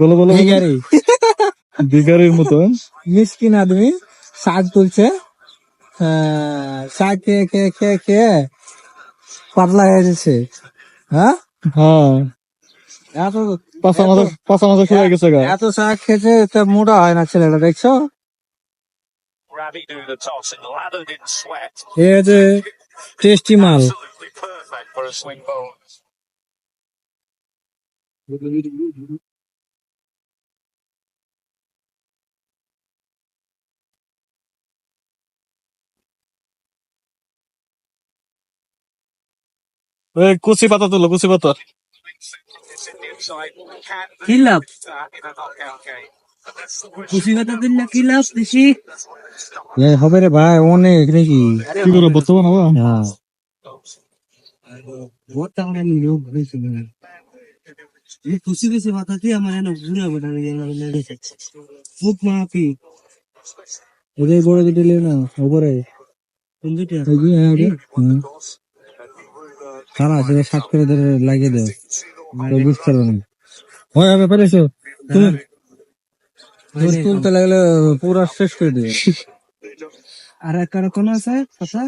বলো বলো ভিখারি ভিখারির মতন। মিসকিন আদমি শাক তুলছে, শাক খেয়ে খেয়ে খেয়ে খেয়ে পাতলা হয়ে যাচ্ছে। হ্যাঁ, হ্যাঁ, এত পাঁচা মাথা শুয়ে গেছে গা। এত শাক খেয়েছে, তা মোটা হয় না ছেলেটা, দেখছো? Rabbit do the toss and lathered in sweat. এ যে টেস্টি মাল। Absolutely perfect for a swing bowler. ওই কুচি পাতা তুলো, কুচি পাতা। This Indian side can কি লাভ? in a knockout game. And that's the question. খুশি কথা দিন না, কি লাভ বেশি হবে রে ভাই, অনেক নাকি? কি করে বলতে পারবো? হ্যাঁ, বহুত টাকা লোক হয়েছিল। এই খুশি বেশি মাথা দিয়ে আমার এনে ঘুরে বেটা খুব মাপি। ওদের বড় দুটো লে না ওপরে, কোন দুটো? সারা সেটা সাত করে ধরে লাগিয়ে দেয়, তো বুঝতে পারবে না। হয় ব্যাপারে এসো তুলতে লাগলে পুরা শেষ করে দেবে। আর একটা কোন আছে কথা,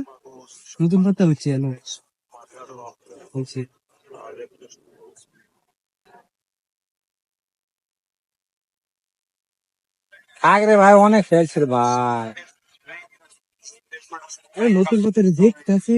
নতুন কথা হচ্ছে হচ্ছে আগে ভাই অনেক খেলছে রে ভাই, নতুন কথা দেখতেছি